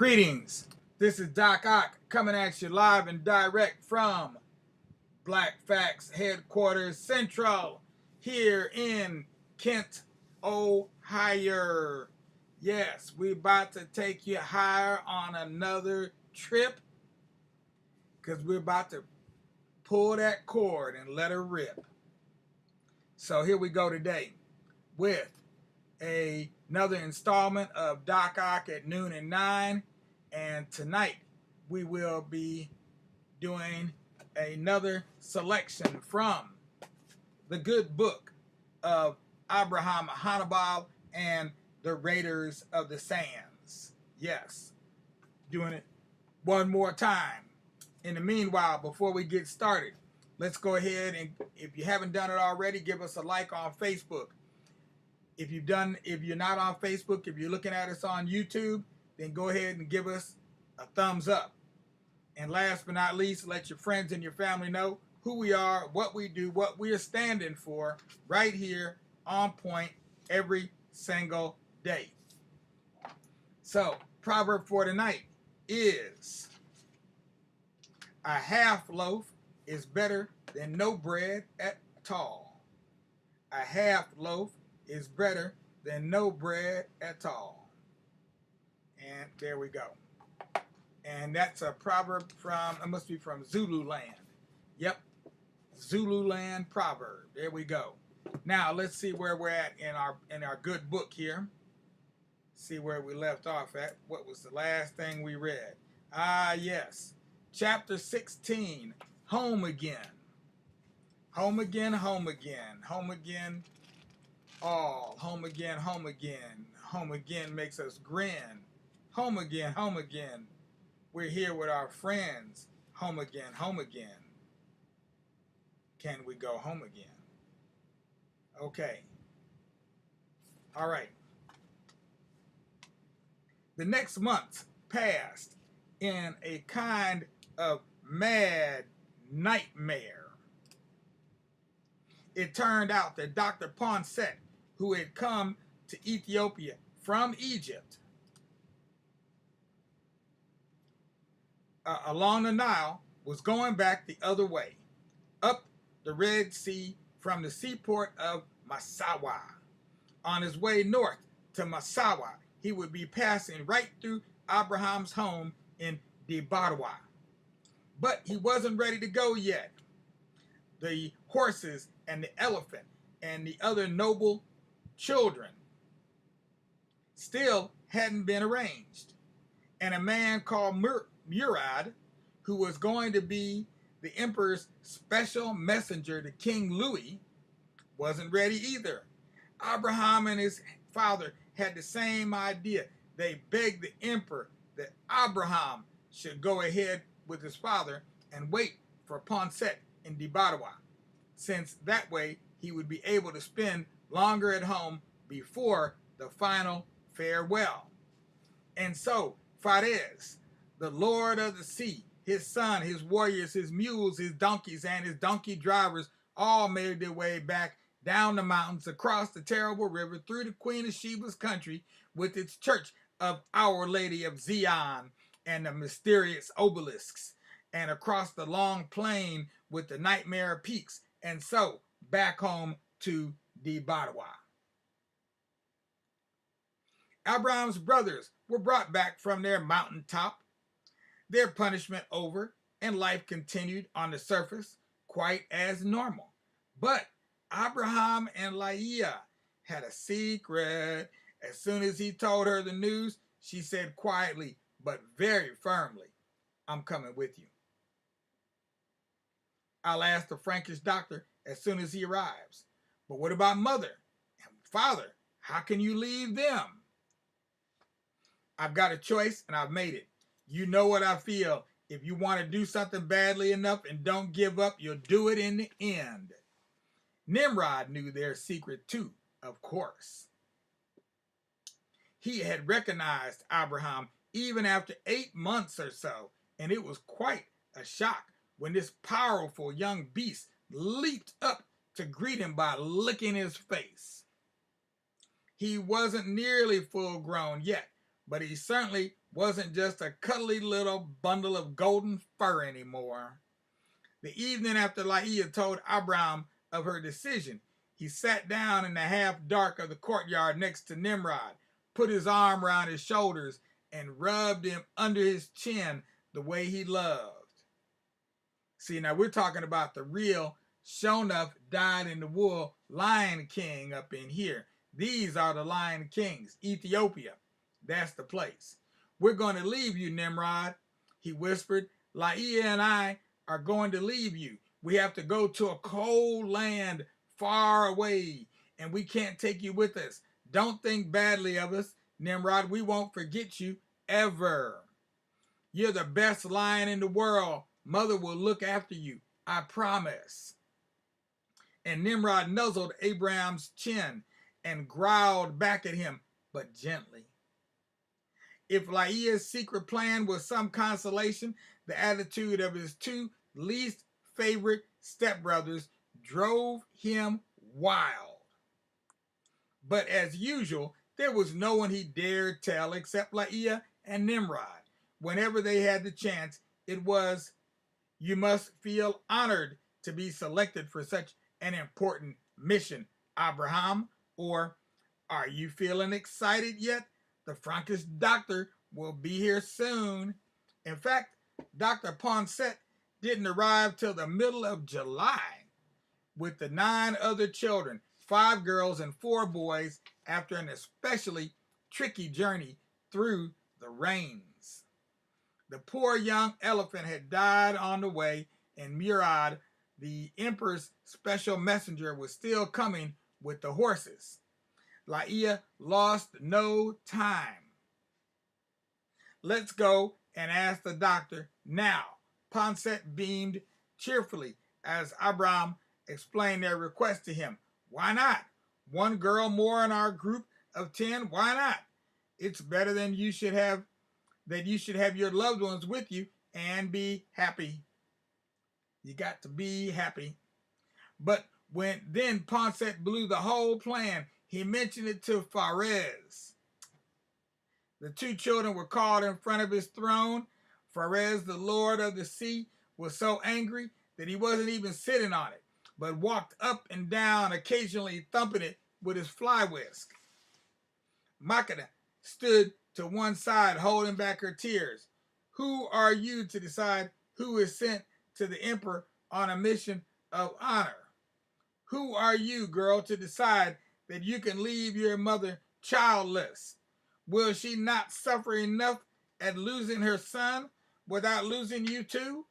Greetings. This is Doc Ock coming at you live and direct from Black Facts Headquarters Central here in Kent, Ohio. Yes, we about to take you higher on another trip because we're about to pull that cord and let her rip. So here we go today with another installment of Doc Ock at noon and 9. And tonight we will be doing another selection from the good book of Abraham Hannibal and the Raiders of the Sands. Yes, doing it one more time. In the meanwhile, before we get started, let's go ahead and, if you haven't done it already, give us a like on Facebook. If you're not on Facebook, if you're looking at us on YouTube, then go ahead and give us a thumbs up. And last but not least, let your friends and your family know who we are, what we do, what we are standing for right here on point every single day. So, proverb for tonight is a half loaf is better than no bread at all. A half loaf is better than no bread at all. And there we go. And that's a proverb from, it must be from Zululand. Yep, Zululand proverb. There we go. Now let's see where we're at in our good book here. See where we left off at. What was the last thing we read? Yes. Chapter 16, home again. Home again, home again, home again, all. Home again, home again. Home again makes us grin. Home again, home again. We're here with our friends. Home again, home again. Can we go home again? Okay. All right. The next month passed in a kind of mad nightmare. It turned out that Dr. Poncet, who had come to Ethiopia from Egypt, along the Nile, was going back the other way, up the Red Sea from the seaport of Massawa. On his way north to Massawa, he would be passing right through Abraham's home in Debarwa. But he wasn't ready to go yet. The horses and the elephant and the other noble children still hadn't been arranged. And a man called Murad, who was going to be the emperor's special messenger to King Louis, wasn't ready either. Abraham and his father had the same idea. They begged the emperor that Abraham should go ahead with his father and wait for Poncet in Debarwa, since that way he would be able to spend longer at home before the final farewell. And so Fares, the lord of the sea, his son, his warriors, his mules, his donkeys, and his donkey drivers all made their way back down the mountains, across the terrible river, through the Queen of Sheba's country with its church of Our Lady of Zion and the mysterious obelisks, and across the long plain with the nightmare peaks, and so back home to Debarwa. Abraham's brothers were brought back from their mountaintop, their punishment over, and life continued on the surface quite as normal. But Abraham and Laia had a secret. As soon as he told her the news, she said quietly but very firmly, "I'm coming with you. I'll ask the Frankish doctor as soon as he arrives. But what about mother and father? How can you leave them? I've got a choice and I've made it. You know what I feel. If you want to do something badly enough and don't give up, you'll do it in the end." Nimrod knew their secret too, of course. He had recognized Abraham even after 8 months or so, and it was quite a shock when this powerful young beast leaped up to greet him by licking his face. He wasn't nearly full grown yet, but he certainly wasn't just a cuddly little bundle of golden fur anymore. The evening after Laia told Abraham of her decision, he sat down in the half dark of the courtyard next to Nimrod, put his arm around his shoulders, and rubbed him under his chin the way he loved. See, now we're talking about the real, shown up, dyed in the wool Lion King up in here. These are the Lion Kings, Ethiopia. That's the place. We're going to leave you, Nimrod, he whispered. Laia and I are going to leave you. We have to go to a cold land far away, and we can't take you with us. Don't think badly of us, Nimrod. We won't forget you ever. You're the best lion in the world. Mother will look after you, I promise. And Nimrod nuzzled Abraham's chin and growled back at him, but gently. If Laia's secret plan was some consolation, the attitude of his two least favorite stepbrothers drove him wild. But as usual, there was no one he dared tell except Laia and Nimrod. Whenever they had the chance, it was, "You must feel honored to be selected for such an important mission, Abraham," or "Are you feeling excited yet? The Frankish doctor will be here soon." In fact, Dr. Poncet didn't arrive till the middle of July with the 9 other children, 5 girls and 4 boys, after an especially tricky journey through the rains. The poor young elephant had died on the way, and Murad, the emperor's special messenger, was still coming with the horses. Laia lost no time. "Let's go and ask the doctor now." Poncet beamed cheerfully as Abraham explained their request to him. "Why not? 1 girl more in our group of 10. Why not? It's better than you should have your loved ones with you and be happy. You got to be happy." But then Poncet blew the whole plan. He mentioned it to Fares. The 2 children were called in front of his throne. Fares, the lord of the sea, was so angry that he wasn't even sitting on it, but walked up and down, occasionally thumping it with his fly whisk. Makeda stood to one side, holding back her tears. "Who are you to decide who is sent to the emperor on a mission of honor? Who are you, girl, to decide that you can leave your mother childless? Will she not suffer enough at losing her son without losing you too?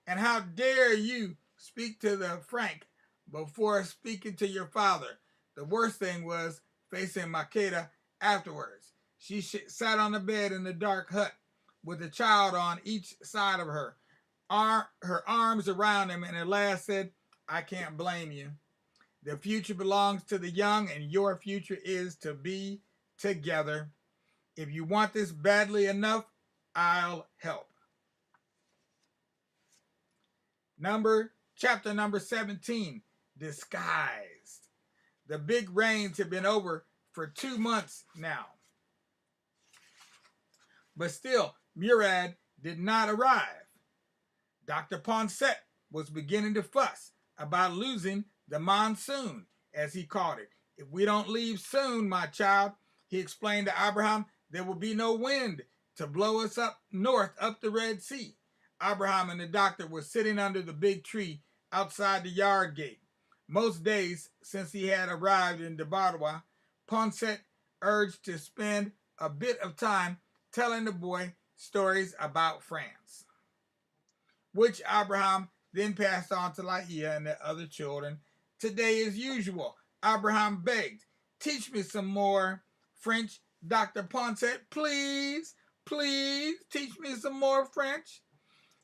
And how dare you speak to the Frank before speaking to your father?" The worst thing was facing Makeda afterwards. She sat on the bed in the dark hut with a child on each side of her, her arms around him, and at last said, "I can't blame you. The future belongs to the young, and your future is to be together. If you want this badly enough, I'll help." Chapter number 17, Disguised. The big rains had been over for 2 months now. But still, Murad did not arrive. Dr. Poncet was beginning to fuss about losing the monsoon, as he called it. "If we don't leave soon, my child," he explained to Abraham, "there will be no wind to blow us up north up the Red Sea." Abraham and the doctor were sitting under the big tree outside the yard gate. Most days since he had arrived in Debarwa, Poncet urged to spend a bit of time telling the boy stories about France, which Abraham then passed on to Laia and the other children. Today, as usual, Abraham begged, "Teach me some more French, Dr. Poncet. Please, please teach me some more French."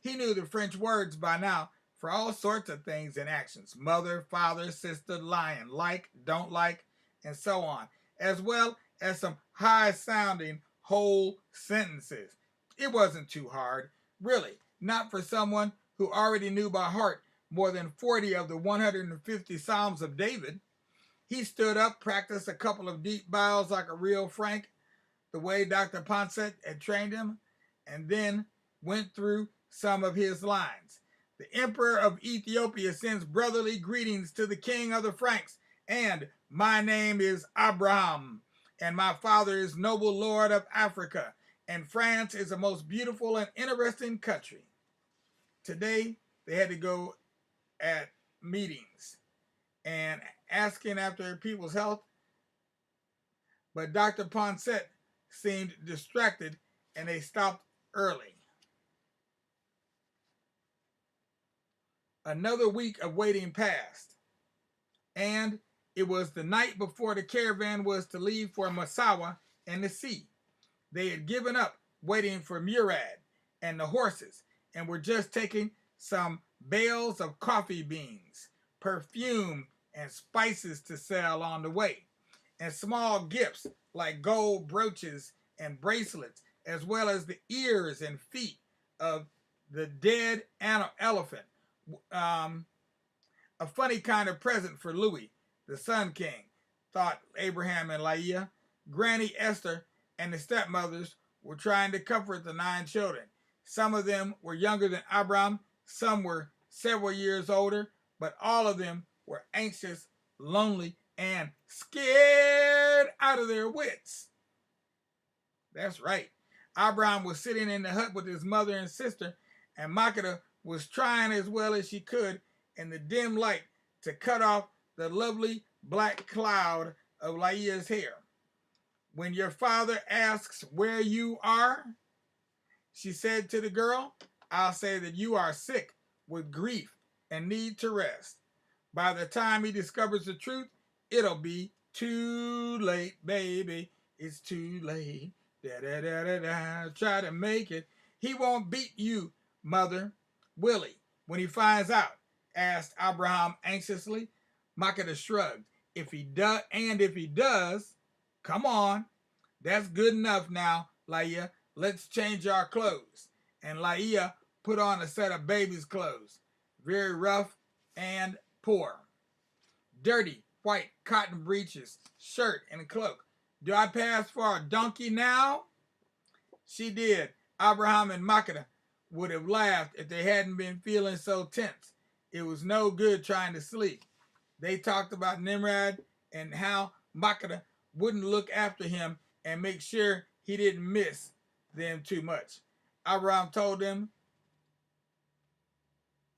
He knew the French words by now for all sorts of things and actions: mother, father, sister, lion, like, don't like, and so on, as well as some high-sounding whole sentences. It wasn't too hard, really, not for someone who already knew by heart more than 40 of the 150 Psalms of David. He stood up, practiced a couple of deep bows like a real Frank, the way Dr. Poncet had trained him, and then went through some of his lines. The Emperor of Ethiopia sends brotherly greetings to the King of the Franks, and my name is Abraham, and my father is noble lord of Africa, and France is a most beautiful and interesting country. Today, they had to go at meetings and asking after people's health, but Dr. Poncet seemed distracted and they stopped early. Another week of waiting passed, and it was the night before the caravan was to leave for Massawa and the sea. They had given up waiting for Murad and the horses and were just taking some bales of coffee beans, perfume, and spices to sell on the way, and small gifts like gold brooches and bracelets, as well as the ears and feet of the dead elephant. A funny kind of present for Louis, the Sun King, thought Abraham and Laia. Granny Esther and the stepmothers were trying to comfort the 9 children. Some of them were younger than Abraham, some were several years older, but all of them were anxious, lonely, and scared out of their wits. That's right. Abraham was sitting in the hut with his mother and sister, and Makeda was trying as well as she could in the dim light to cut off the lovely black cloud of Laia's hair. When your father asks where you are, she said to the girl, I'll say that you are sick with grief and need to rest. By the time he discovers the truth, it'll be too late, baby. It's too late. Da-da-da-da-da. Try to make it. He won't beat you, mother, will he, when he finds out? Asked Abraham anxiously. Makeda shrugged. If he does, come on. That's good enough now, Laia. Let's change our clothes. And Laia put on a set of baby's clothes, very rough and poor. Dirty white cotton breeches, shirt, and cloak. Do I pass for a donkey now? She did. Abraham and Makeda would have laughed if they hadn't been feeling so tense. It was no good trying to sleep. They talked about Nimrod and how Makeda wouldn't look after him and make sure he didn't miss them too much. Abraham told them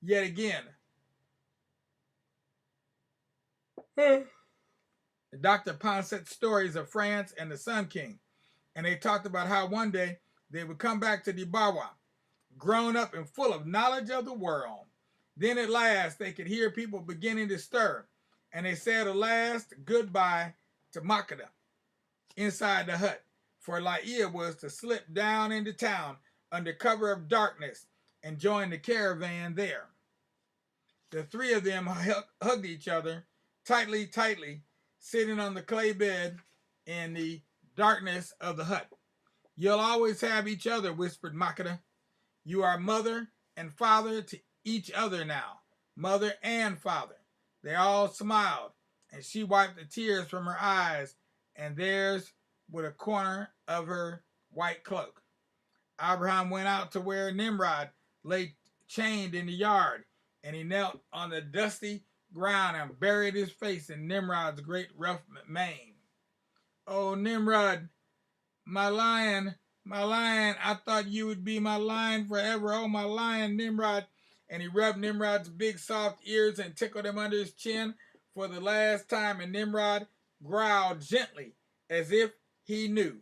yet again. Dr. Poncet's stories of France and the Sun King, and they talked about how one day they would come back to Dibawa, grown up and full of knowledge of the world. Then at last they could hear people beginning to stir, and they said a last goodbye to Makeda inside the hut, for Laia was to slip down into town under cover of darkness and join the caravan there. The 3 of them hugged each other tightly, sitting on the clay bed in the darkness of the hut. You'll always have each other, whispered Makeda. You are mother and father to each other now, mother and father. They all smiled, and she wiped the tears from her eyes and theirs with a corner of her white cloak. Abraham went out to where Nimrod lay chained in the yard, and he knelt on the dusty ground and buried his face in Nimrod's great rough mane. Oh, Nimrod, my lion, I thought you would be my lion forever. Oh, my lion, Nimrod. And he rubbed Nimrod's big soft ears and tickled him under his chin for the last time, and Nimrod growled gently as if he knew.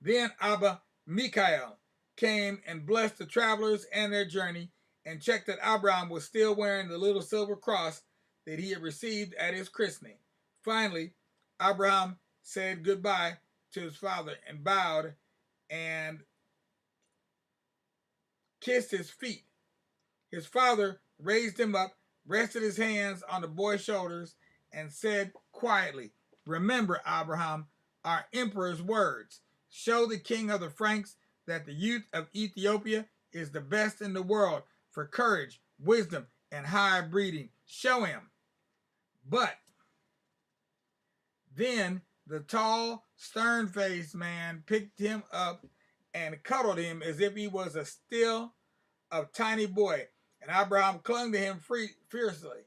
Then Abba Michael came and blessed the travelers and their journey, and checked that Abraham was still wearing the little silver cross that he had received at his christening. Finally, Abraham said goodbye to his father and bowed and kissed his feet. His father raised him up, rested his hands on the boy's shoulders, and said quietly, Remember, Abraham, our emperor's words. Show the king of the Franks that the youth of Ethiopia is the best in the world for courage, wisdom, and high breeding. Show him. But then The tall, stern-faced man picked him up and cuddled him as if he was a still a tiny boy. And Abraham clung to him fiercely,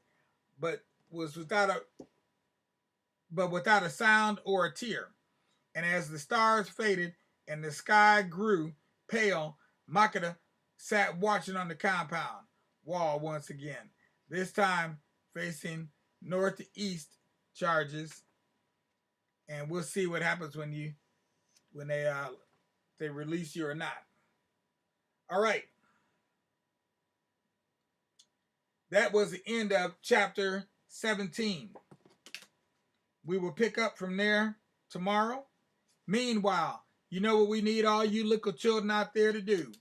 but was without a sound or a tear. And as the stars faded and the sky grew pale, Makeda sat watching on the compound wall once again, this time facing northeast charges. And we'll see what happens when they release you or not. All right. That was the end of chapter 17. We will pick up from there tomorrow. Meanwhile, you know what we need all you little children out there to do?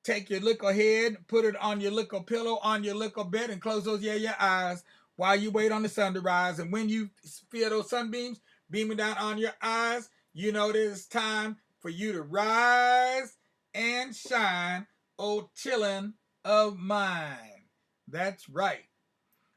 Take your little head, put it on your little pillow, on your little bed, and close those your eyes while you wait on the sun to rise. And when you feel those sunbeams beaming down on your eyes, you know it is time for you to rise and shine, oh chillin' of mine. That's right.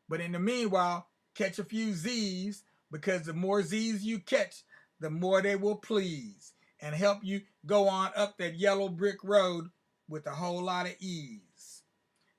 But in the meanwhile, catch a few Z's, because the more Z's you catch, the more they will please and help you go on up that yellow brick road with a whole lot of ease.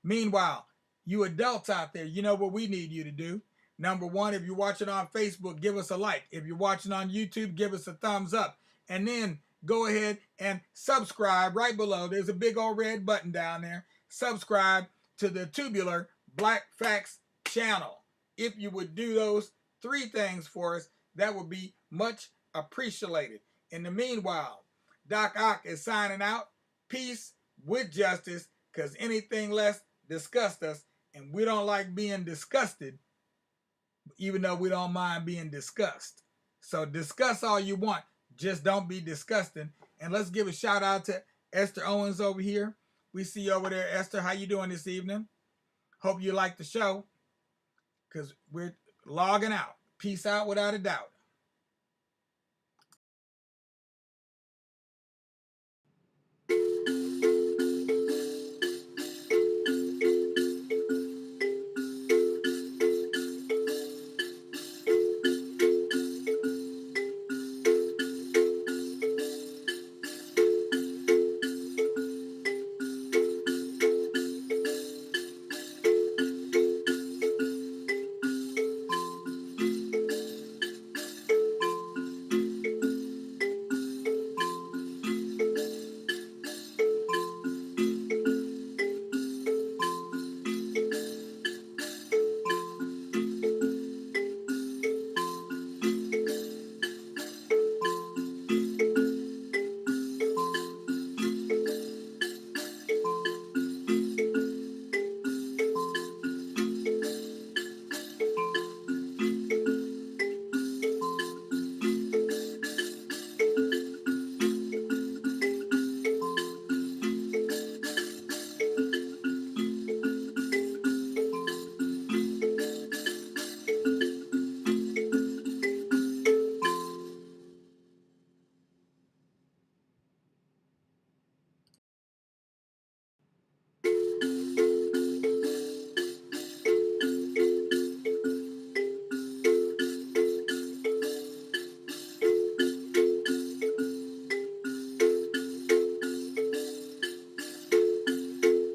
Meanwhile, you adults out there, you know what we need you to do. Number one, if you're watching on Facebook, give us a like. If you're watching on YouTube, give us a thumbs up. And then go ahead and subscribe right below. There's a big old red button down there. Subscribe to the Tubular Black Facts channel. If you would do those 3 things for us, that would be much appreciated. In the meanwhile, Doc Ock is signing out. Peace with justice, because anything less disgusts us, and we don't like being disgusted, even though we don't mind being discussed. So discuss all you want, just don't be disgusting. And let's give a shout out to Esther Owens over here. We see you over there, Esther. How you doing this evening? Hope you like the show, because we're logging out. Peace out without a doubt.